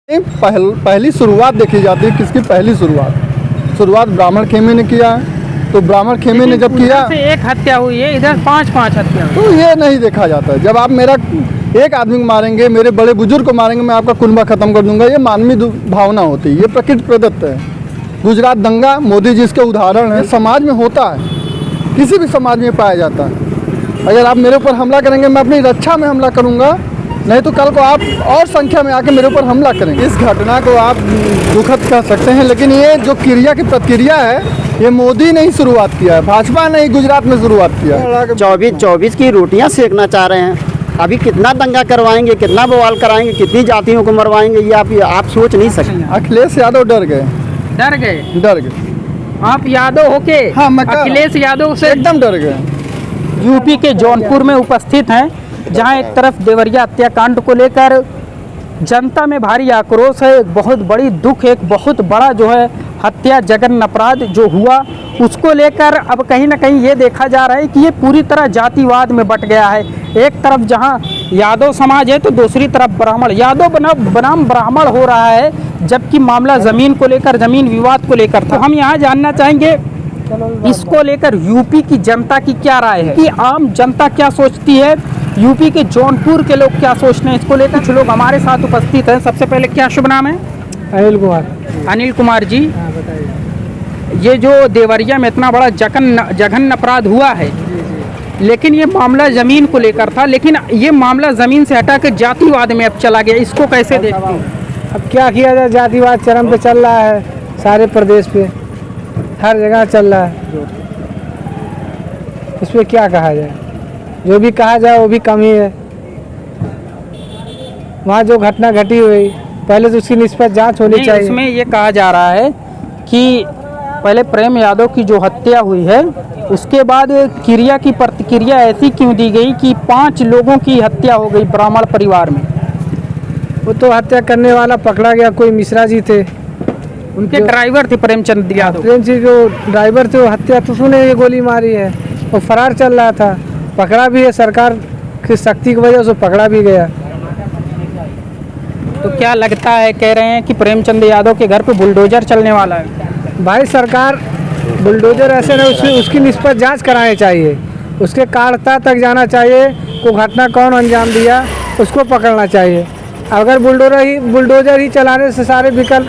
पहली शुरुआत देखी जाती है। किसकी पहली शुरुआत ब्राह्मण खेमे ने किया है। तो ब्राह्मण खेमे ने जब किया से एक हत्या हुई है, इधर पांच हत्या हुई। तो ये नहीं देखा जाता है। जब आप मेरा एक आदमी को मारेंगे, मेरे बड़े बुजुर्ग को मारेंगे, मैं आपका कुनबा खत्म कर दूंगा, ये मानवीय भावना होती है, ये प्रकृति प्रदत्त है। गुजरात दंगा मोदी जी इसके उदाहरण है। समाज में होता है, किसी भी समाज में पाया जाता है। अगर आप मेरे ऊपर हमला करेंगे, मैं अपनी रक्षा में हमला करूंगा, नहीं तो कल को आप और संख्या में आके मेरे ऊपर हमला करेंगे। इस घटना को आप दुखद कह सकते हैं, लेकिन ये जो क्रिया की प्रतिक्रिया है, ये मोदी ने ही शुरुआत किया है, भाजपा ने ही गुजरात में शुरुआत किया है। 24 की रोटियां सेकना चाह रहे हैं। अभी कितना दंगा करवाएंगे, कितना बवाल कराएंगे, कितनी जातियों को मरवाएंगे, ये आप सोच नहीं सकते। अखिलेश यादव डर गए। आप यादव होके हाँ, अखिलेश यादव से एकदम डर गए। यूपी के जौनपुर में उपस्थित हैं, जहां एक तरफ देवरिया हत्याकांड को लेकर जनता में भारी आक्रोश है। एक बहुत बड़ी दुख, एक बहुत बड़ा जो है हत्या, जघन्य अपराध जो हुआ, उसको लेकर अब कहीं ना कहीं ये देखा जा रहा है कि ये पूरी तरह जातिवाद में बट गया है। एक तरफ जहां यादव समाज है तो दूसरी तरफ ब्राह्मण, यादव बनाम ब्राह्मण हो रहा है, जबकि मामला ज़मीन को लेकर, ज़मीन विवाद को लेकर था। हम यहाँ जानना चाहेंगे इसको लेकर यूपी की जनता की क्या राय है, कि आम जनता क्या सोचती है, यूपी के जौनपुर के लोग क्या सोचते हैं इसको लेकर। कुछ लोग हमारे साथ उपस्थित हैं। सबसे पहले क्या शुभ नाम है? अनिल कुमार जी, ये जो देवरिया में इतना बड़ा जघन्य अपराध हुआ है, लेकिन ये मामला ज़मीन को लेकर था, लेकिन ये मामला ज़मीन से हटा के जातिवाद में अब चला गया, इसको कैसे देखते हैं? अब क्या किया जाए, जातिवाद चरम पे चल रहा है, सारे प्रदेश पे हर जगह चल रहा है। इस पर क्या कहा जाए, जो भी कहा जाए वो भी कम ही है। वहाँ जो घटना घटी हुई, पहले तो उसकी निष्पक्ष जांच होनी चाहिए। इसमें ये कहा जा रहा है कि पहले प्रेम यादव की जो हत्या हुई है, उसके बाद क्रिया की प्रतिक्रिया ऐसी क्यों दी गई कि 5 लोगों की हत्या हो गई ब्राह्मण परिवार में? वो तो हत्या करने वाला पकड़ा गया, कोई मिश्रा जी थे, उनके ड्राइवर थे प्रेमचंद यादव। प्रेम जी जो ड्राइवर थे, वो हत्या तो उसने ये गोली मारी है, वो फरार चल रहा था, पकड़ा भी है, सरकार की सख्ती की वजह से पकड़ा भी गया। तो क्या लगता है, कह रहे हैं कि प्रेमचंद यादव के घर पे बुलडोजर चलने वाला है? भाई सरकार बुलडोजर ऐसे नहीं, उसकी निष्पक्ष जांच करानी चाहिए, उसके कारणता तक जाना चाहिए, को घटना कौन अंजाम दिया उसको पकड़ना चाहिए। अगर बुलडोजर ही चलाने से सारे विकल्प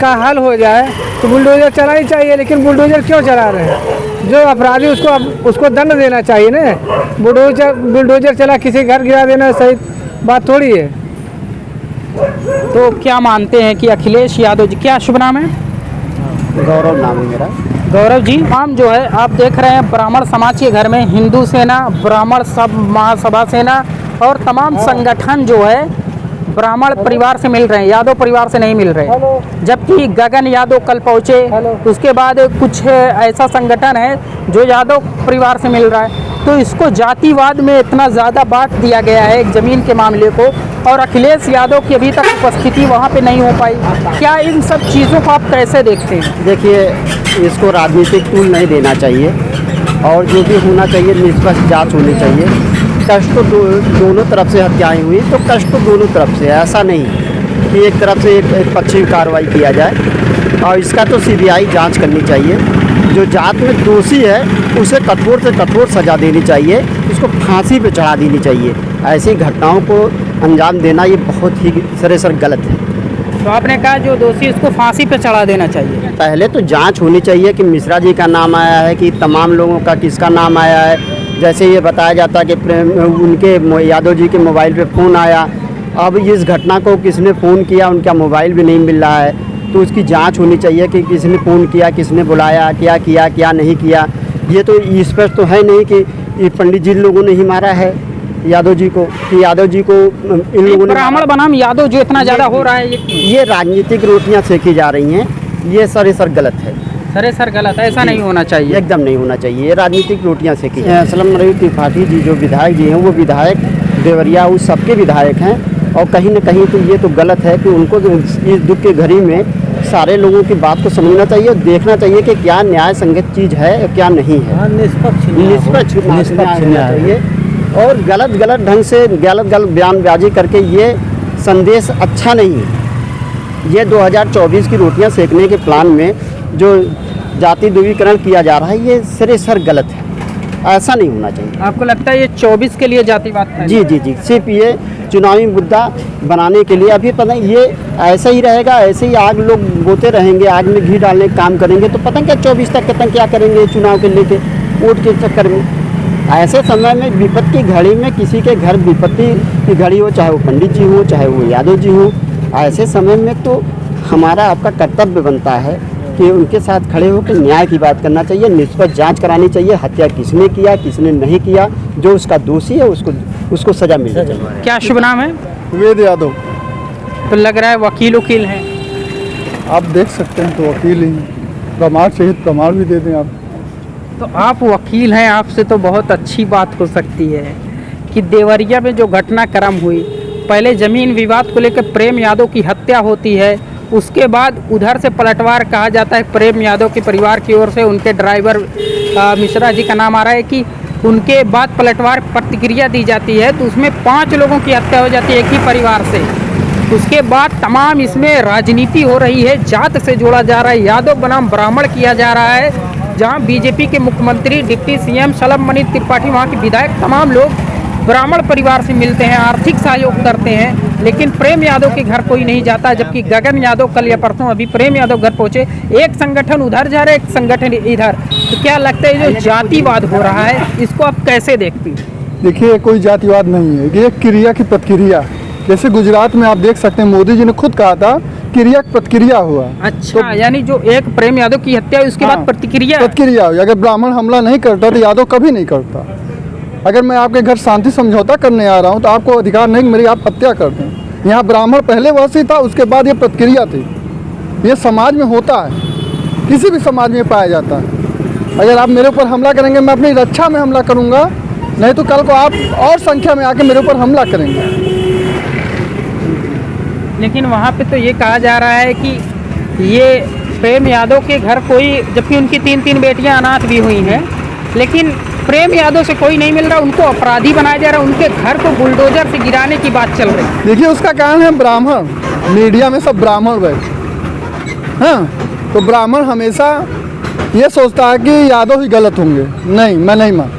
का हल हो जाए तो बुलडोजर चलानी चाहिए। लेकिन बुलडोजर क्यों चला रहे हैं? जो अपराधी उसको दंड देना चाहिए ना। बुलडोजर चला किसी घर गिरा देना सही बात थोड़ी है। तो क्या मानते हैं कि अखिलेश यादव जी, क्या शुभ नाम है? गौरव नाम है मेरा। गौरव जी, हम जो है आप देख रहे हैं ब्राह्मण समाज के घर में हिंदू सेना, ब्राह्मण महासभा सेना और तमाम संगठन जो है ब्राह्मण परिवार से मिल रहे हैं, यादव परिवार से नहीं मिल रहे। जबकि गगन यादव कल पहुँचे, उसके बाद कुछ ऐसा संगठन है जो यादव परिवार से मिल रहा है। तो इसको जातिवाद में इतना ज़्यादा बांट दिया गया है एक ज़मीन के मामले को, और अखिलेश यादव की अभी तक उपस्थिति वहाँ पे नहीं हो पाई। क्या इन सब चीज़ों को आप कैसे देखते हैं? देखिए, इसको राजनीतिक टूल नहीं देना चाहिए, और जो भी होना चाहिए निष्पक्ष जांच होनी चाहिए। कष्ट तो दोनों तरफ से हत्याएं हुई, तो कष्ट तो दोनों तरफ से है, ऐसा नहीं कि एक तरफ से एक पक्षी कार्रवाई किया जाए। और इसका तो सीबीआई जांच करनी चाहिए। जो जात में दोषी है उसे कठोर से कठोर सज़ा देनी चाहिए, उसको फांसी पे चढ़ा देनी चाहिए। ऐसी घटनाओं को अंजाम देना ये बहुत ही सरासर गलत है। तो आपने कहा जो दोषी उसको फांसी पे चढ़ा देना चाहिए। पहले तो जांच होनी चाहिए कि मिश्रा जी का नाम आया है कि तमाम लोगों का किसका नाम आया है। जैसे ये बताया जाता है कि उनके यादव जी के मोबाइल पे फ़ोन आया, अब इस घटना को किसने फ़ोन किया, उनका मोबाइल भी नहीं मिल रहा है। तो उसकी जांच होनी चाहिए कि किसने फ़ोन किया, किसने बुलाया, क्या किया क्या नहीं किया। ये तो स्पष्ट तो है नहीं कि पंडित जी लोगों ने ही मारा है यादव जी को, कि यादव जी को इन लोगों ने। ब्राह्मण बनाम यादव जो इतना ज़्यादा हो रहा है, ये राजनीतिक रोटियां सेकी जा रही हैं, ये सरासर गलत है। सरासर गलत है, ऐसा नहीं होना चाहिए, एकदम नहीं होना चाहिए। ये राजनीतिक रोटियां सेकी। असलम नबी त्रिपाठी जी जो विधायक जी हैं, वो विधायक देवरिया उस सबके विधायक हैं, और कहीं न कहीं तो ये तो गलत है कि उनको इस दुख के घड़ी में सारे लोगों की बात को समझना चाहिए और देखना चाहिए कि क्या न्याय संगत चीज़ है और क्या नहीं है। निष्पक्ष न्याय चाहिए, और गलत ढंग से गलत बयानबाजी करके ये संदेश अच्छा नहीं है। ये 2024 की रोटियां सेकने के प्लान में जो जाति ध्रुवीकरण किया जा रहा है, ये सरासर गलत है। ऐसा नहीं होना चाहिए। आपको लगता है ये 24 के लिए जातिवाद था? जी जी जी, सिर्फ ये चुनावी मुद्दा बनाने के लिए। अभी पता नहीं ये ऐसा ही रहेगा, ऐसे ही आग लोग बोते रहेंगे, आग में घी डालने का काम करेंगे, तो पता क्या 24 तक क्या करेंगे चुनाव के लेके, वोट के चक्कर में। ऐसे समय में विपत्ति की घड़ी में किसी के घर विपत्ति की घड़ी हो, चाहे वो पंडित जी हो, चाहे वो यादव जी हो, ऐसे समय में तो हमारा आपका कर्तव्य बनता है कि उनके साथ खड़े होकर न्याय की बात करना चाहिए, निष्पक्ष जांच करानी चाहिए। हत्या किसने किया, किसने नहीं किया, जो उसका दोषी है उसको सजा मिलनी चाहिए। क्या शुभ नाम है? वेद यादव। तो लग रहा है वकील हैं। आप देख सकते हैं तो वकील ही प्रमाण सहित प्रमाण भी दे दें आप। तो आप वकील हैं, आपसे तो बहुत अच्छी बात हो सकती है कि देवरिया में जो घटनाक्रम हुई, पहले ज़मीन विवाद को लेकर प्रेम यादव की हत्या होती है, उसके बाद उधर से पलटवार कहा जाता है प्रेम यादव के परिवार की ओर से, उनके ड्राइवर मिश्रा जी का नाम आ रहा है कि उनके बाद पलटवार प्रतिक्रिया दी जाती है, तो उसमें 5 लोगों की हत्या हो जाती है एक ही परिवार से। उसके बाद तमाम इसमें राजनीति हो रही है, जात से जोड़ा जा रहा है, यादव बनाम ब्राह्मण किया जा रहा है, जहां बीजेपी के मुख्यमंत्री, डिप्टी सीएम शलभ मणि त्रिपाठी, वहां के विधायक, तमाम लोग ब्राह्मण परिवार से मिलते हैं, आर्थिक सहयोग करते हैं, लेकिन प्रेम यादव के घर कोई नहीं जाता। जबकि गगन यादव कल या परसों अभी प्रेम यादव घर पहुंचे, एक संगठन उधर जा रहा है, एक संगठन इधर। तो क्या लगता है जो जातिवाद हो रहा है, इसको आप कैसे देखती हैं? देखिए, कोई जातिवाद नहीं है, ये क्रिया की प्रतिक्रिया। जैसे गुजरात में आप देख सकते हैं, मोदी जी ने खुद कहा था क्रिया प्रतिक्रिया हुआ। अच्छा, तो यानी जो एक प्रेम यादव की हत्या हुई उसके बाद प्रतिक्रिया हुई। अगर ब्राह्मण हमला नहीं करता तो यादव कभी नहीं करता। अगर मैं आपके घर शांति समझौता करने आ रहा हूं तो आपको अधिकार नहीं कि मेरी आप हत्या कर दें। यहाँ ब्राह्मण पहले वैसे था, उसके बाद ये प्रतिक्रिया थी। ये समाज में होता है, किसी भी समाज में पाया जाता है। अगर आप मेरे ऊपर हमला करेंगे, मैं अपनी रक्षा में हमला करूँगा, नहीं तो कल को आप और संख्या में आके मेरे ऊपर हमला करेंगे। लेकिन वहाँ पे तो ये कहा जा रहा है कि ये प्रेम यादव के घर कोई, जबकि उनकी 3 बेटियां अनाथ भी हुई हैं, लेकिन प्रेम यादव से कोई नहीं मिल रहा, उनको अपराधी बनाया जा रहा है, उनके घर को बुलडोजर से गिराने की बात चल रही है। देखिए, उसका कारण है ब्राह्मण। मीडिया में सब ब्राह्मण बैठे, हाँ, तो ब्राह्मण हमेशा ये सोचता है कि यादव ही गलत होंगे। नहीं, मैं नहीं मान।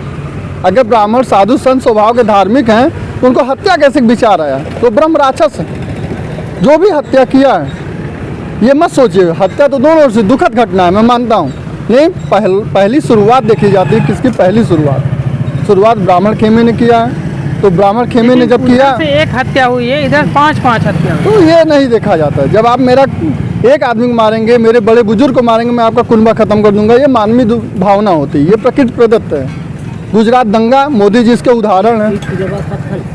अगर ब्राह्मण साधु संत स्वभाव के धार्मिक हैं तो उनको हत्या कैसे विचार आया? तो ब्रह्म राक्षस है। जो भी हत्या किया है, ये मत सोचिए, हत्या तो दोनों ओर से दुखद घटना है, मैं मानता हूँ। नहीं, पहली शुरुआत देखी जाती है। किसकी पहली शुरुआत ब्राह्मण खेमे ने किया है। तो ब्राह्मण खेमे ने जब किया, से एक हत्या हुई है, इधर 5 हत्या हुई। तो ये नहीं देखा जाता है। जब आप मेरा एक आदमी को मारेंगे, मेरे बड़े बुजुर्ग को मारेंगे, मैं आपका कुनबा खत्म कर दूंगा, ये मानवीय भावना होती है, ये प्रकृति प्रदत्त है। गुजरात दंगा, मोदी जी इसके उदाहरण है।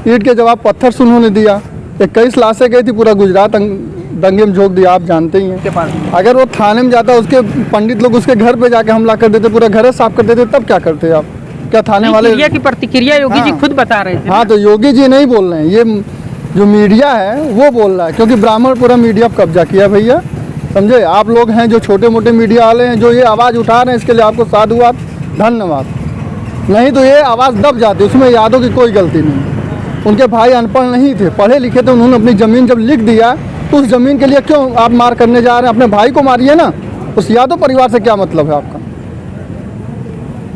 ईंट के जवाब पत्थर से उन्होंने दिया। 21 लाशें गई थी, पूरा गुजरात दंगे में झोंक दिया, आप जानते ही हैं। अगर वो थाने में जाता, उसके पंडित लोग उसके घर पे जाके हमला कर देते, पूरा घर साफ कर देते, तब क्या करते आप? क्या थाने वाले की प्रतिक्रिया योगी जी खुद बता रहे थे। हाँ, तो योगी जी नहीं बोल रहे हैं, ये जो मीडिया है वो बोल रहा है, क्योंकि ब्राह्मण पूरा मीडिया पर कब्जा किया भैया, समझे? आप लोग हैं जो छोटे मोटे मीडिया वाले हैं, जो ये आवाज़ उठा रहे हैं, इसके लिए आपको साधुवाद, धन्यवाद। नहीं तो ये आवाज़ दब जाती, उसमें यादव की कोई गलती नहीं। उनके भाई अनपढ़ नहीं थे, पढ़े लिखे थे, उन्होंने अपनी ज़मीन जब लिख दिया तो उस ज़मीन के लिए क्यों आप मार करने जा रहे हैं? अपने भाई को मारिए ना। उस यादव परिवार से क्या मतलब है आपका?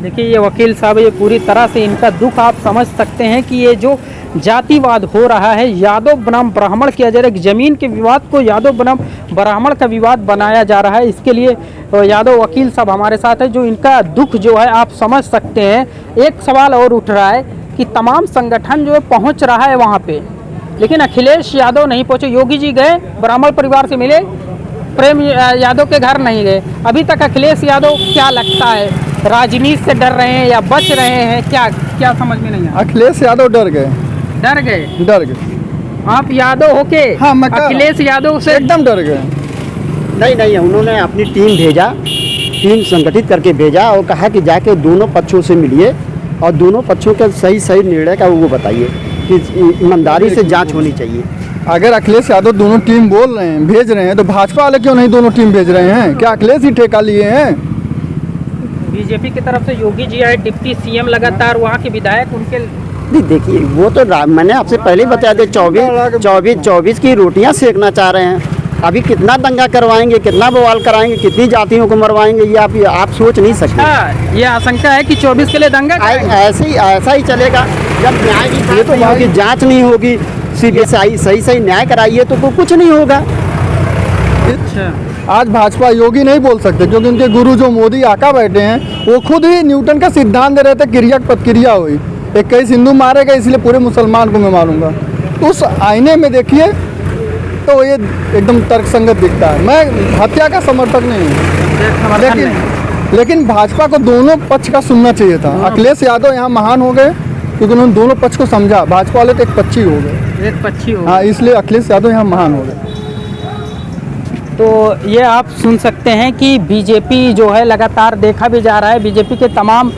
देखिए, ये वकील साहब, ये पूरी तरह से इनका दुख आप समझ सकते हैं कि ये जो जातिवाद हो रहा है, यादव बनाम ब्राह्मण किया जा रहा है, ज़मीन के विवाद को यादव बनाम ब्राह्मण का विवाद बनाया जा रहा है। इसके लिए यादव वकील साहब हमारे साथ है, जो इनका दुख जो है आप समझ सकते हैं। एक सवाल और उठ रहा है कि तमाम संगठन जो है पहुंच रहा है वहां पे, लेकिन अखिलेश यादव नहीं पहुंचे। योगी जी गए, ब्राह्मण परिवार से मिले, प्रेम यादव के घर नहीं गए। अभी तक अखिलेश यादव, क्या लगता है, राजनीति से डर रहे हैं या बच रहे हैं? क्या समझ में नहीं आया। अखिलेश यादव डर गए। आप यादव होके हाँ, अखिलेश यादव से एकदम डर गए। नहीं, उन्होंने अपनी टीम संगठित करके भेजा और कहा कि जाके दोनों पक्षों से मिलिए और दोनों पक्षों का सही निर्णय का वो बताइए कि ईमानदारी से जांच होनी चाहिए। अगर अखिलेश यादव दोनों टीम बोल रहे हैं, भेज रहे हैं, तो भाजपा वाले क्यों नहीं दोनों टीम भेज रहे हैं? क्या अखिलेश ही ठेका लिए हैं? बीजेपी की तरफ से योगी जी आए, डिप्टी सीएम लगातार, वहाँ के विधायक उनके नहीं देखिए वो तो मैंने आपसे पहले ही बताया था 24 की रोटियां सेकना चाह रहे हैं। अभी कितना दंगा करवाएंगे, कितना बवाल कराएंगे, कितनी जातियों को मरवाएंगे, ये आप सोच नहीं सकते। हाँ, ये आशंका है कि 24 के लिए दंगा कराएंगे। ऐसा ही चलेगा जब न्याय की तो होगी, जांच नहीं होगी, सीबीआई सही न्याय कराइए तो कुछ नहीं होगा। अच्छा, आज भाजपा योगी नहीं बोल सकते क्योंकि उनके गुरु जो मोदी आका बैठे हैं वो खुद ही न्यूटन का सिद्धांत दे रहे थे, क्रिया प्रतिक्रिया हुई, 21 हिंदू मारे गए इसलिए पूरे मुसलमान को मैं मारूंगा। तो उस आईने में देखिए तो ये एकदम तर्कसंगत दिखता है। मैं हत्या का समर्थक नहीं हूँ, लेकिन भाजपा को दोनों पक्ष का सुनना चाहिए था। अखिलेश यादव यहाँ महान हो गए क्योंकि उन्होंने दोनों पक्ष को समझा, भाजपा वाले तो एक पक्षी हो गए, एक पक्षी हो। हाँ, इसलिए अखिलेश यादव यहाँ महान हो गए। तो ये आप सुन सकते हैं कि बीजेपी जो है लगातार देखा भी जा रहा है, बीजेपी के तमाम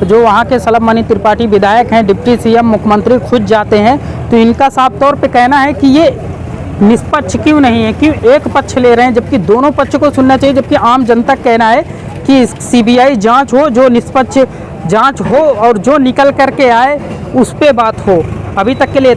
जो वहाँ के सलभ मणि त्रिपाठी विधायक हैं, डिप्टी सीएम, मुख्यमंत्री खुद जाते हैं, तो इनका साफ तौर पे कहना है कि ये निष्पक्ष क्यों नहीं है, क्यों एक पक्ष ले रहे हैं जबकि दोनों पक्ष को सुनना चाहिए। जबकि आम जनता का कहना है कि सीबीआई जांच हो, जो निष्पक्ष जांच हो और जो निकल करके आए उस पे बात हो। अभी तक के लिए